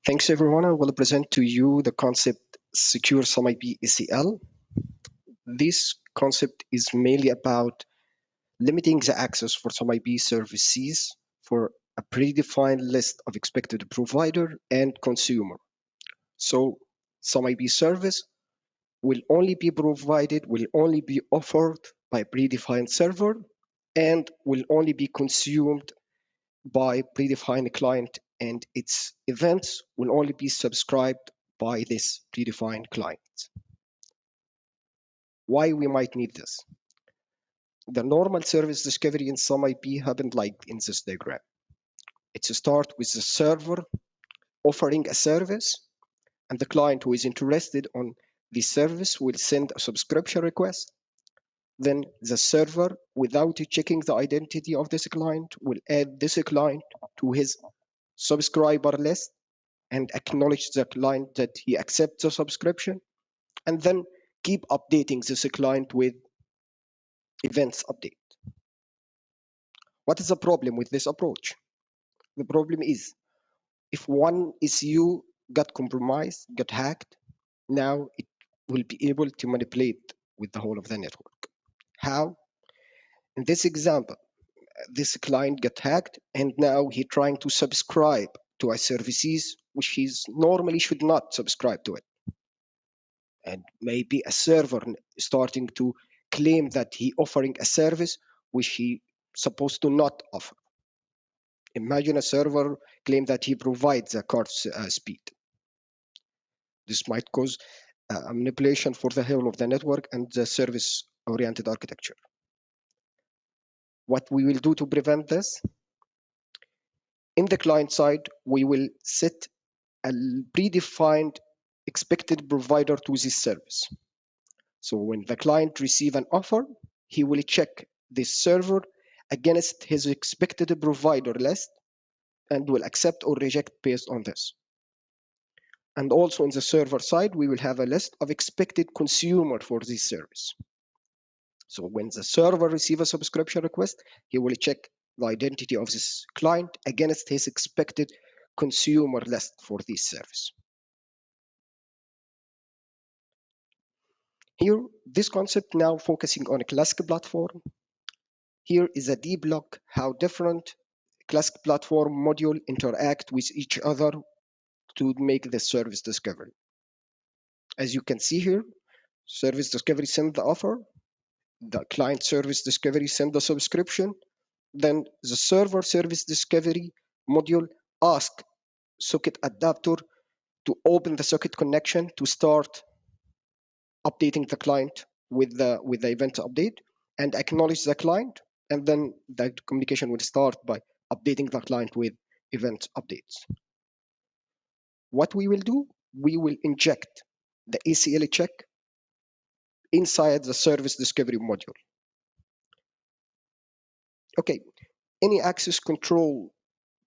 Thanks everyone. I will present to you the concept secure some IP-ACL. This concept is mainly about limiting the access for some IP services for a predefined list of expected provider and consumer. So some IP service will only be provided, will only be offered by predefined server and will only be consumed by predefined client, and its events will only be subscribed by this predefined client. Why we might need this? The normal service discovery in some IP happened like in this diagram. It's a start with the server offering a service, and the client who is interested on this service will send a subscription request. Then the server, without checking the identity of this client, will add this client to his subscriber list and acknowledge the client that he accepts the subscription, and then keep updating this client with events update. What is the problem with this approach? The problem is if one ECU got compromised, got hacked, now it will be able to manipulate with the whole of the network. How? In this example, this client got hacked and now he trying to subscribe to a services which he normally should not subscribe to it. And maybe a server starting to claim that he offering a service which he supposed to not offer. Imagine a server claim that he provides a card speed. This might cause a manipulation for the whole of the network and the service-oriented architecture. What we will do to prevent this? In the client side, we will set a predefined expected provider to this service. So when the client receive an offer, he will check this server against his expected provider list and will accept or reject based on this. And also on the server side, we will have a list of expected consumer for this service. So when the server receives a subscription request, he will check the identity of this client against his expected consumer list for this service. Here, this concept now focusing on a classic platform. Here is a deep look how different classic platform module interact with each other to make the service discovery. As you can see here, service discovery send the offer, the client service discovery send the subscription, then the server service discovery module ask socket adapter to open the socket connection to start updating the client with the event update and acknowledge the client, and then the communication will start by updating the client with event updates. What we will do, we will inject the ACL check inside the service discovery module. Okay, any access control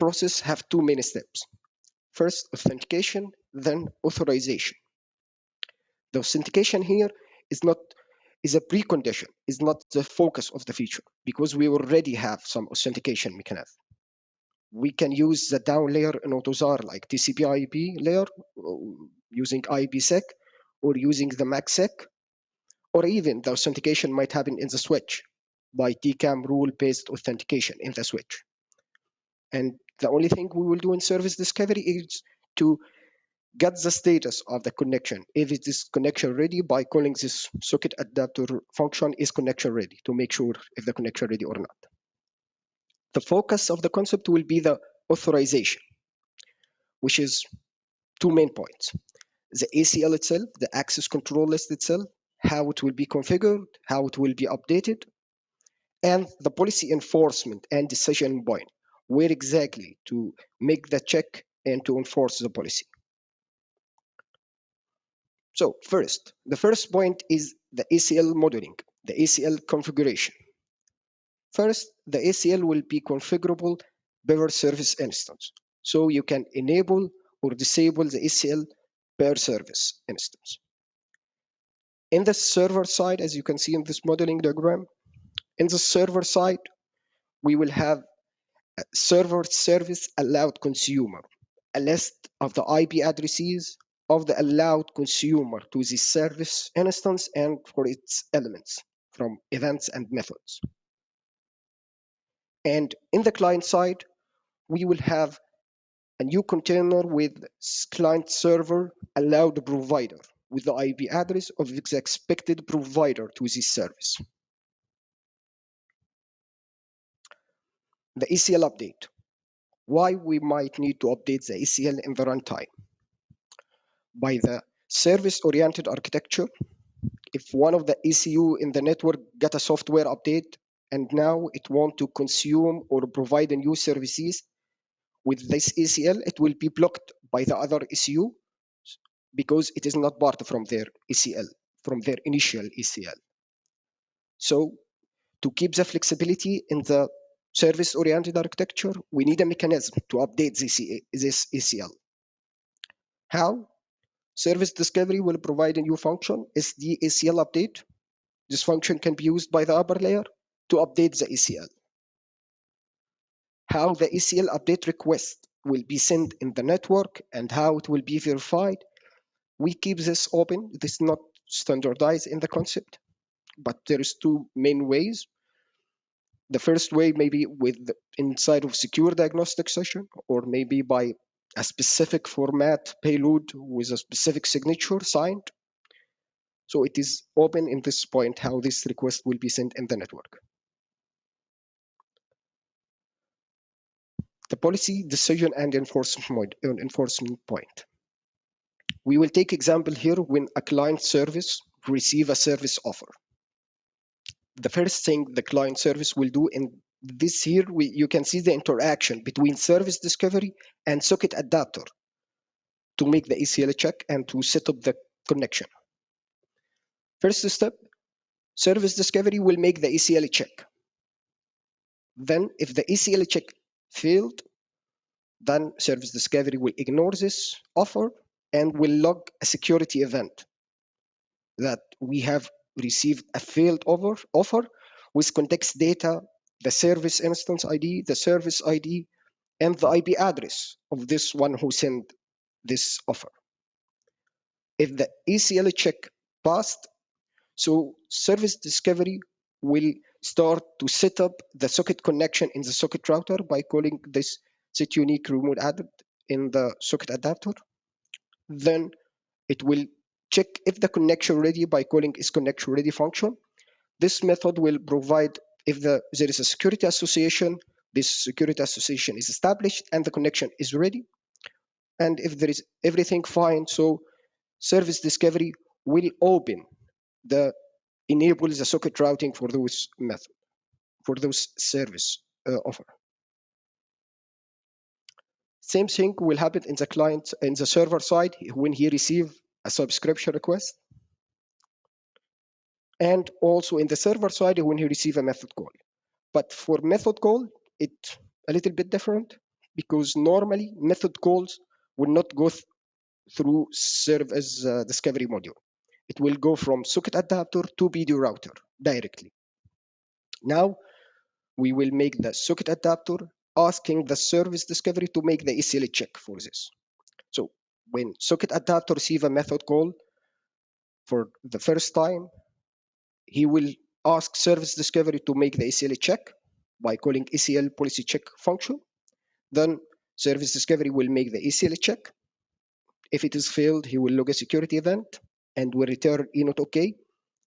process have two main steps. First, authentication, then authorization. The authentication here is a precondition, is not the focus of the feature, because we already have some authentication mechanism. We can use the down layer in AutoZAR like TCP/IP layer using IPsec or using the MACsec, or even the authentication might happen in the switch by TCAM rule-based authentication in the switch. And the only thing we will do in service discovery is to get the status of the connection. If it is connection ready, by calling this socket adapter function is connection ready to make sure if the connection ready or not. The focus of the concept will be the authorization, which is two main points. The ACL itself, the access control list itself, how it will be configured, how it will be updated, and the policy enforcement and decision point, where exactly to make the check and to enforce the policy. So first, the first point is the ACL modeling, the ACL configuration. First, the ACL will be configurable per service instance. So you can enable or disable the ACL per service instance. In the server side, as you can see in this modeling diagram, in the server side, we will have a server service allowed consumer. a list of the IP addresses of the allowed consumer to this service instance and for its elements from events and methods. And in the client side, we will have a new container with client server allowed provider with the IP address of the expected provider to this service. The ACL update. Why we might need to update the ACL in the runtime. By the service-oriented architecture, if one of the ECU in the network got a software update and now it want to consume or provide a new services with this ACL, it will be blocked by the other ECU because it is not part from their ACL, from their initial ACL. So to keep the flexibility in the service-oriented architecture, we need a mechanism to update this ACL. How? Service discovery will provide a new function, SD ACL update. This function can be used by the upper layer to update the ACL. How the ACL update request will be sent in the network and how it will be verified, we keep this open. This is not standardized in the concept, but there is two main ways. The first way maybe with inside of secure diagnostic session, or maybe by a specific format payload with a specific signature signed. So it is open in this point how this request will be sent in the network. The policy, decision, and enforcement point. We will take example here when a client service receive a service offer. The first thing the client service will do in this here, you can see the interaction between service discovery and socket adapter to make the ACL check and to set up the connection. First step, service discovery will make the ACL check. Then if the ACL check failed, then service discovery will ignore this offer and will log a security event that we have received a failed offer with context data, the service instance ID, the service ID, and the IP address of this one who sent this offer. If the ACL check passed, so service discovery will start to set up the socket connection in the socket router by calling this set unique remote added in the socket adapter. Then it will check if the connection ready by calling is connection ready function. This method will provide if there is a security association, this security association is established and the connection is ready. And if there is everything fine, so service discovery will open the enable the socket routing for those method, for those service offer. Same thing will happen in the client, in the server side when he receive a subscription request. And also in the server side when he receive a method call. But for method call, it's a little bit different because normally method calls will not go through service discovery module. It will go from socket adapter to BD router directly. Now we will make the socket adapter asking the service discovery to make the ACL check for this. So when socket adapter receive a method call for the first time, he will ask service discovery to make the ACL check by calling ACL policy check function. Then service discovery will make the ACL check. If it is failed, he will log a security event and will return not OK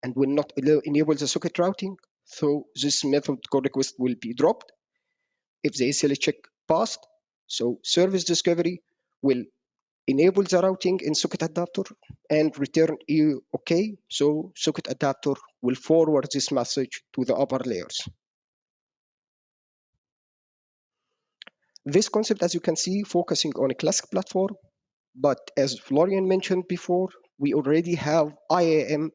and will not enable the socket routing. So this method call request will be dropped. If the ACL check passed, so service discovery will enable the routing in socket adapter and return OK. So socket adapter will forward this message to the upper layers. This concept, as you can see, focusing on a classic platform, but as Florian mentioned before, we already have IAM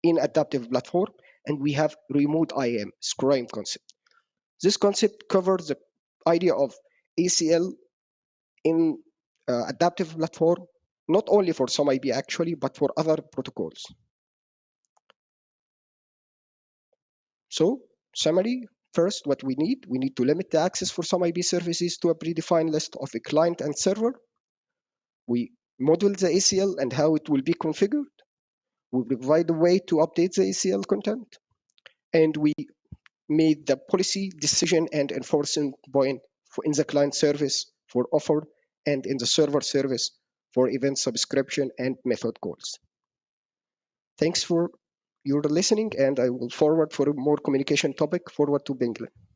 in adaptive platform, and we have remote IAM, SCRIME concept. This concept covers the idea of ACL in adaptive platform, not only for some IP actually, but for other protocols. So, summary, first, what we need to limit the access for some IP services to a predefined list of a client and server. We model the ACL and how it will be configured. We provide a way to update the ACL content. And we made the policy decision and enforcement point in the client service for offer and in the server service for event subscription and method calls. Thanks for your listening, and I will forward for a more communication topic forward to Bingley.